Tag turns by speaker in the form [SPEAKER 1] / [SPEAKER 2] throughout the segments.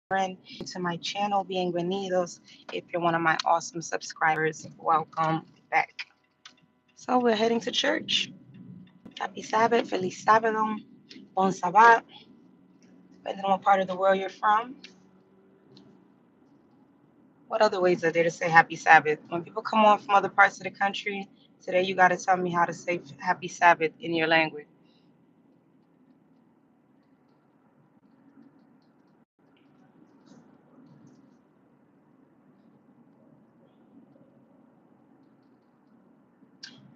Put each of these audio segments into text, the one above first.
[SPEAKER 1] friend to my channel. Bienvenidos. If you're one of my awesome subscribers, welcome back. So we're heading to church. Happy Sabbath, Feliz Sábado, Bon Sabbat, depending on what part of the world you're from. What other ways are there to say Happy Sabbath? When people come on from other parts of the country, today you got to tell me how to say Happy Sabbath in your language.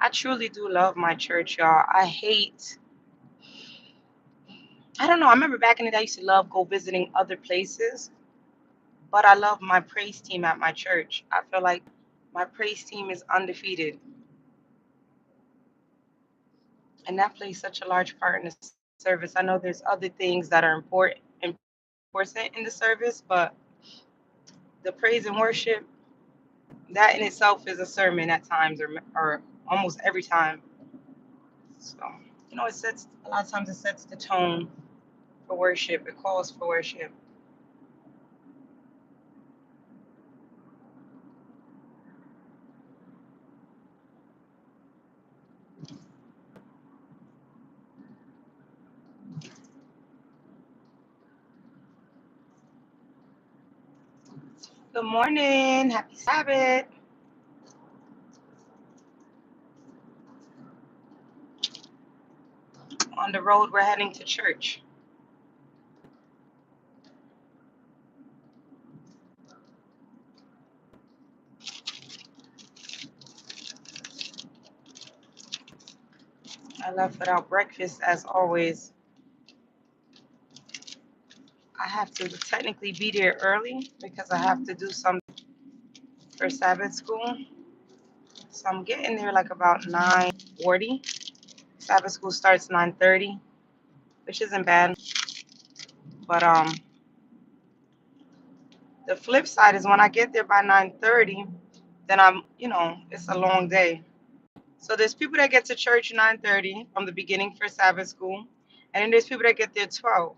[SPEAKER 1] I truly do love my church, y'all. I don't know. I remember back in the day, I used to love go visiting other places, but I love my praise team at my church. I feel like my praise team is undefeated, and that plays such a large part in the service. I know there's other things that are important in the service, but the praise and worship, that in itself is a sermon at times, or almost every time. So, it sets a lot of times it sets the tone for worship. It calls for worship. Good morning. Happy Sabbath. On the road, we're heading to church. I left without breakfast as always. I have to technically be there early because I have to do something for Sabbath school. So I'm getting there like about 9:40. Sabbath school starts 9:30, which isn't bad. But the flip side is when I get there by 9:30, then it's a long day. So there's people that get to church 9:30 from the beginning for Sabbath school, and then there's people that get there 12.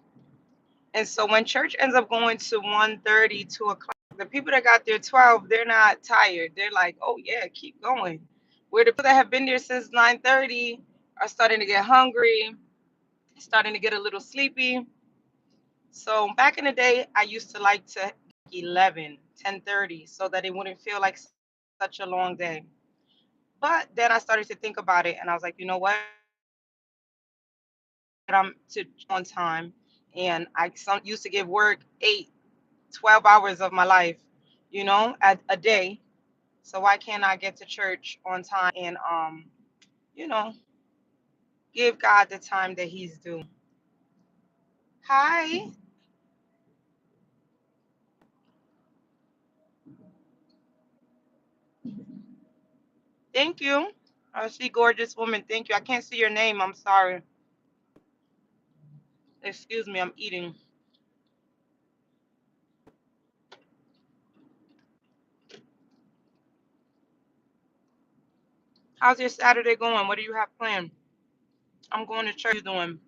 [SPEAKER 1] And so when church ends up going to 1:30, 2 o'clock, the people that got there 12, they're not tired. They're like, oh yeah, keep going. Where the people that have been there since 9:30 are starting to get hungry, starting to get a little sleepy. So back in the day, I used to like to 11, 10:30, so that it wouldn't feel like such a long day. But then I started to think about it, and I was like, you know what? I'm to on time, and used to give work 12 hours of my life, at a day. So why can't I get to church on time and you know, give God the time that He's due? Hi, thank you. I see gorgeous woman. Thank you. I can't see your name. I'm sorry. Excuse me. I'm eating. How's your Saturday going? What do you have planned? I'm going to church. What are you doing?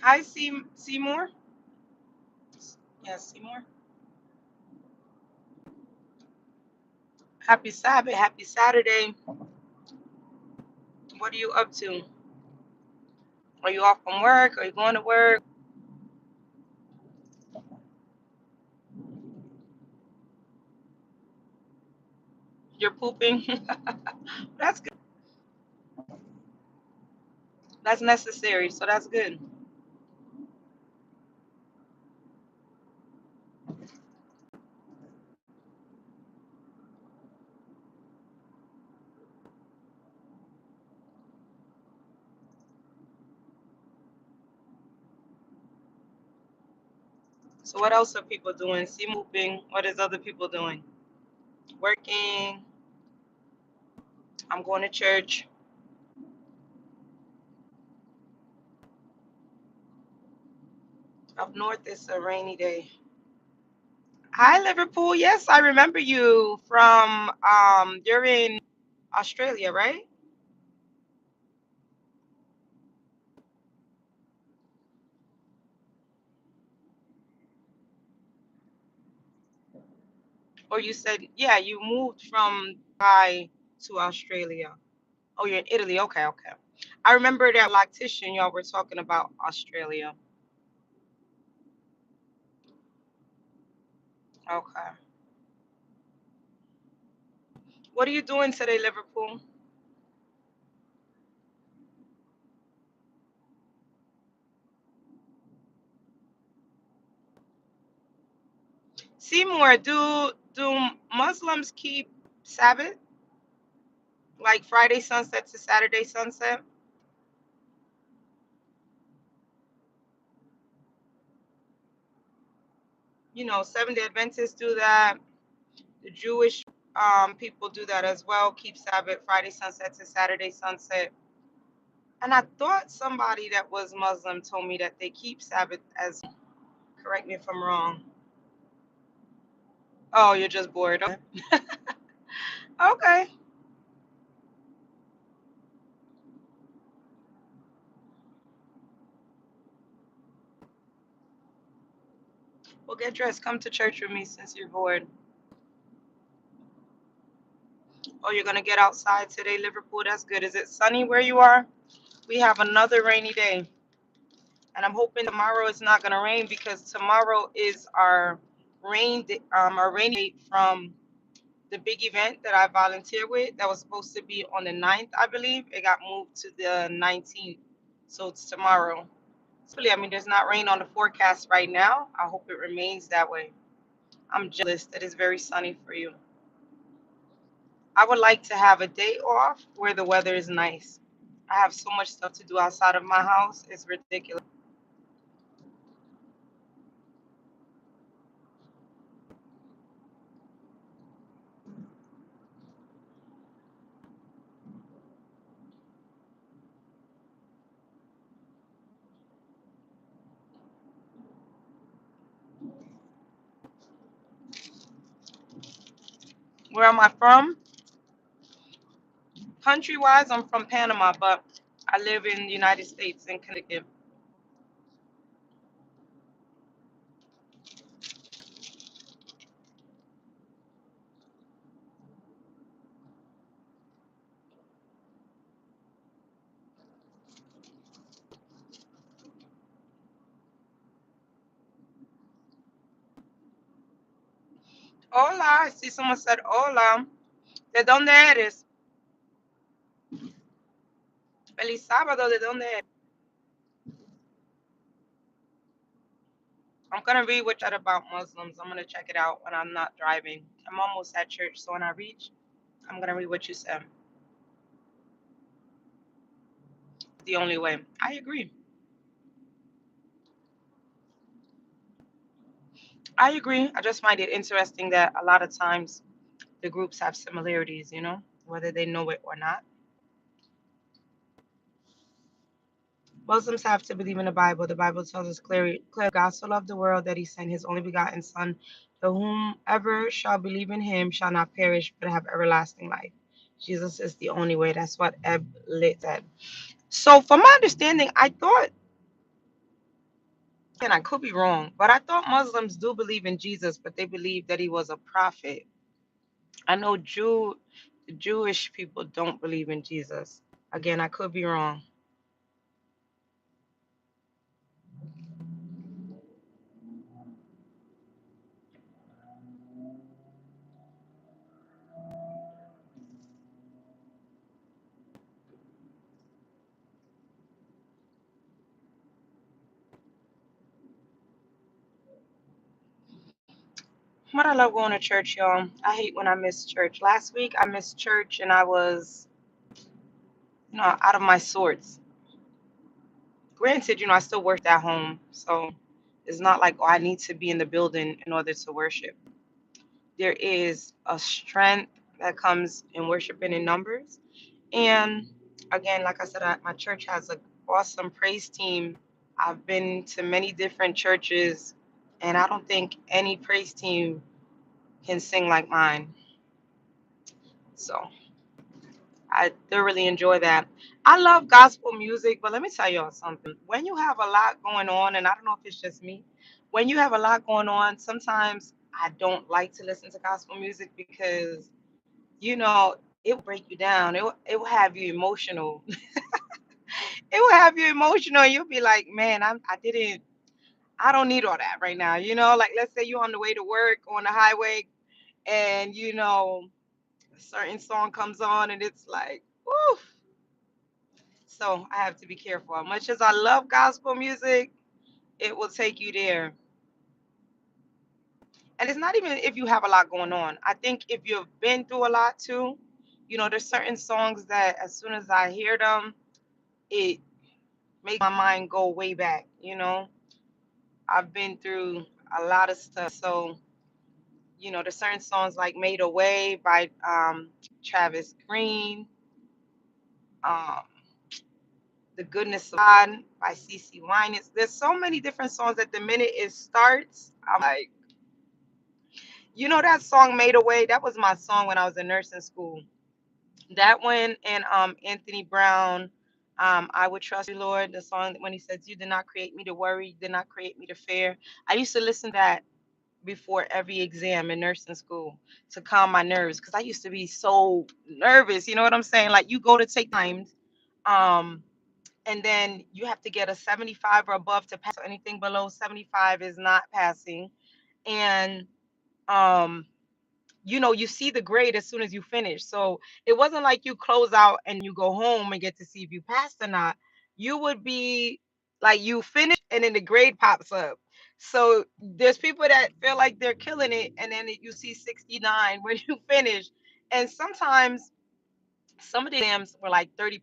[SPEAKER 1] Hi, Seymour. Yes, Seymour. Happy Sabbath. Happy Saturday. What are you up to? Are you off from work? Are you going to work? You're pooping. That's good. That's necessary. So that's good. So what else are people doing? See moving. What is other people doing? Working. I'm going to church. Up north it's a rainy day. Hi Liverpool. Yes, I remember you from you're in Australia, right? Or you said, yeah, you moved from Dubai to Australia. Oh, you're in Italy. Okay, okay. I remember that lactation y'all were talking about Australia. Okay. What are you doing today, Liverpool? Seymour, do Muslims keep Sabbath like Friday sunset to Saturday sunset? You know, Seventh Day Adventists do that. The Jewish people do that as well. Keep Sabbath Friday sunset to Saturday sunset. And I thought somebody that was Muslim told me that they keep Sabbath as. Correct me if I'm wrong. Oh, you're just bored. Okay. Okay. Well, get dressed. Come to church with me since you're bored. Oh, you're gonna get outside today, Liverpool. That's good. Is it sunny where you are? We have another rainy day, and I'm hoping tomorrow is not gonna rain because tomorrow is our our rainy day from the big event that I volunteer with. That was supposed to be on the 9th, I believe. It got moved to the 19th, so it's tomorrow. Hopefully, I mean, there's not rain on the forecast right now. I hope it remains that way. I'm jealous that it's very sunny for you. I would like to have a day off where the weather is nice. I have so much stuff to do outside of my house. It's ridiculous. Where am I from? Country wise, I'm from Panama, but I live in the United States in Connecticut. Hola, I see someone said hola. ¿De dónde eres? Feliz sábado, ¿de dónde eres? I'm gonna read what you said about Muslims. I'm gonna check it out when I'm not driving. I'm almost at church, so when I reach, I'm gonna read what you said. The only way. I agree. I agree. I just find it interesting that a lot of times the groups have similarities, whether they know it or not. Muslims have to believe in the Bible. The Bible tells us clear God so loved the world that he sent his only begotten Son, to whomever shall believe in him shall not perish but have everlasting life. Jesus is the only way. That's what Eb Lit said. So, from my understanding, I thought, and I could be wrong, but I thought Muslims do believe in Jesus, but they believe that he was a prophet. I know Jewish people don't believe in Jesus. Again, I could be wrong. But I love going to church, y'all. I hate when I miss church. Last week I missed church and I was, out of my sorts. Granted, I still worked at home, so it's not like, oh, I need to be in the building in order to worship. There is a strength that comes in worshiping in numbers. And again, like I said, my church has an awesome praise team. I've been to many different churches, and I don't think any praise team can sing like mine. So I thoroughly enjoy that. I love gospel music, but let me tell y'all something. When you have a lot going on, and I don't know if it's just me, when you have a lot going on, sometimes I don't like to listen to gospel music because, you know, it will break you down. It will have you emotional. It will have you emotional. You'll be like, man, I don't need all that right now. Like let's say you're on the way to work on the highway and a certain song comes on and it's like, woof. So I have to be careful. As much as I love gospel music, it will take you there. And it's not even if you have a lot going on. I think if you've been through a lot too, there's certain songs that as soon as I hear them, it makes my mind go way back. I've been through a lot of stuff. So, there's certain songs like Made Away by Travis Green, um, The Goodness of God by CC Winans. There's so many different songs that the minute it starts, I'm like, that song Made Away, that was my song when I was in nursing school. That one and Anthony Brown, I Would Trust You, Lord, the song when he says, You did not create me to worry, you did not create me to fear. I used to listen to that before every exam in nursing school to calm my nerves because I used to be so nervous. You know what I'm saying? Like you go to take times, um, and then you have to get a 75 or above to pass. So anything below 75 is not passing. And you see the grade as soon as you finish. So it wasn't like you close out and you go home and get to see if you passed or not. You would be like you finish and then the grade pops up. So there's people that feel like they're killing it and then you see 69 when you finish. And sometimes some of the exams were like 30%,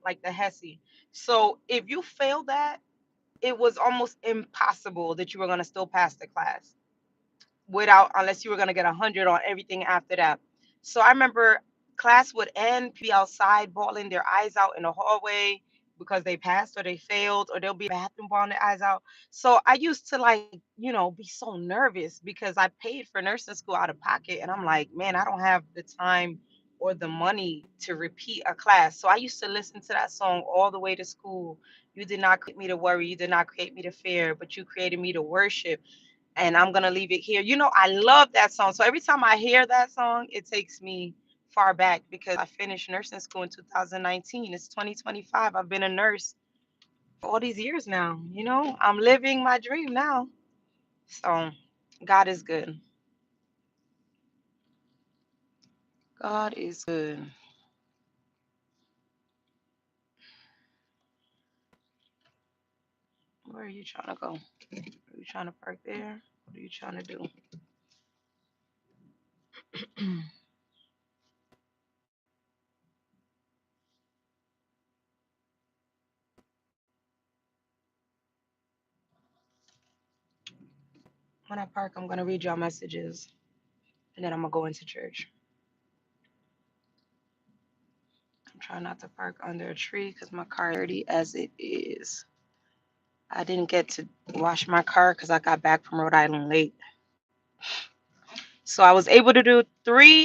[SPEAKER 1] like the HESI. So if you failed that, it was almost impossible that you were going to still pass the class without unless you were gonna get 100 on everything after that. So I remember class would end, be outside bawling their eyes out in the hallway because they passed or they failed, or they'll be in the bathroom bawling their eyes out. So I used to like, be so nervous because I paid for nursing school out of pocket, and I'm like, man, I don't have the time or the money to repeat a class. So I used to listen to that song all the way to school. You did not create me to worry, you did not create me to fear, but you created me to worship, and I'm gonna leave it here. I love that song. So every time I hear that song, it takes me far back because I finished nursing school in 2019. It's 2025. I've been a nurse for all these years now. I'm living my dream now. So God is good. God is good. Where are you trying to go? Are you trying to park there? What are you trying to do? When I park, I'm gonna read y'all messages and then I'm gonna go into church. I'm trying not to park under a tree because my car is dirty as it is. I didn't get to wash my car because I got back from Rhode Island late. So I was able to do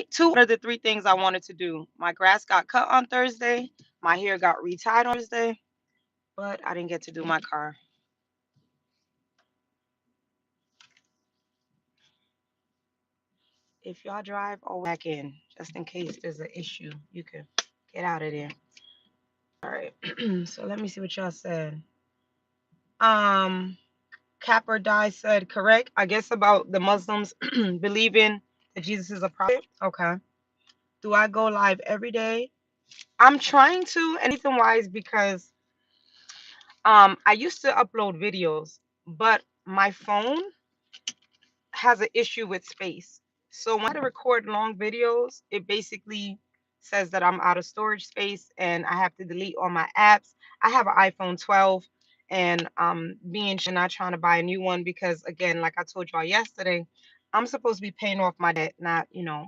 [SPEAKER 1] two of the three things I wanted to do. My grass got cut on Thursday. My hair got retied on Thursday, but I didn't get to do my car. If y'all drive, always back in just in case there's an issue. You can get out of there. All right. So let me see what y'all said. Um, Cap or Die said correct. I guess about the Muslims believing that Jesus is a prophet. Okay. Do I go live every day? I'm trying to, and reason why is because I used to upload videos, but my phone has an issue with space. So when I record long videos, it basically says that I'm out of storage space and I have to delete all my apps. I have an iPhone 12 and being not trying to buy a new one because again, like I told y'all yesterday, I'm supposed to be paying off my debt, not,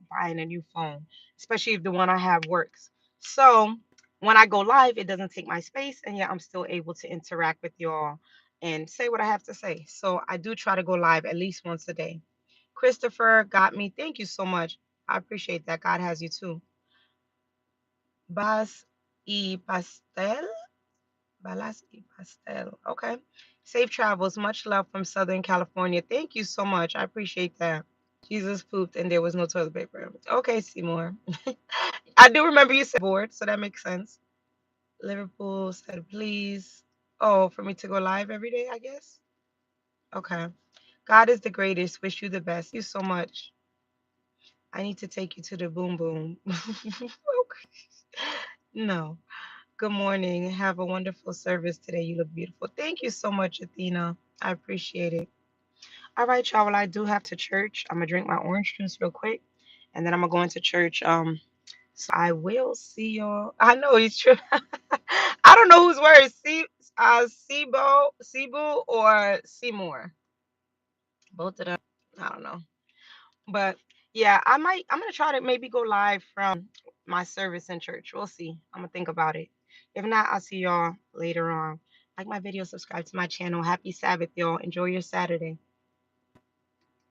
[SPEAKER 1] buying a new phone, especially if the one I have works. So when I go live, it doesn't take my space and yet I'm still able to interact with y'all and say what I have to say. So I do try to go live at least once a day. Christopher got me. Thank you so much. I appreciate that. God has you too. Bas y pastel. Balas y pastel. Okay. Safe travels. Much love from Southern California. Thank you so much. I appreciate that. Jesus pooped and there was no toilet paper. Okay, Seymour. I do remember you said bored, so that makes sense. Liverpool said, please. Oh, for me to go live every day, I guess. Okay. God is the greatest. Wish you the best. Thank you so much. I need to take you to the boom boom. No. Good morning. Have a wonderful service today. You look beautiful. Thank you so much, Athena. I appreciate it. All right, y'all. Well, I do have to church. I'm gonna drink my orange juice real quick, and then I'm gonna go into church. So I will see y'all. I know he's true. I don't know whose words. Cebu, or Seymour. Both of them. I don't know. But yeah, I'm gonna try to maybe go live from my service in church. We'll see. I'm gonna think about it. If not, I'll see y'all later on. Like my video, subscribe to my channel. Happy Sabbath, y'all. Enjoy your Saturday.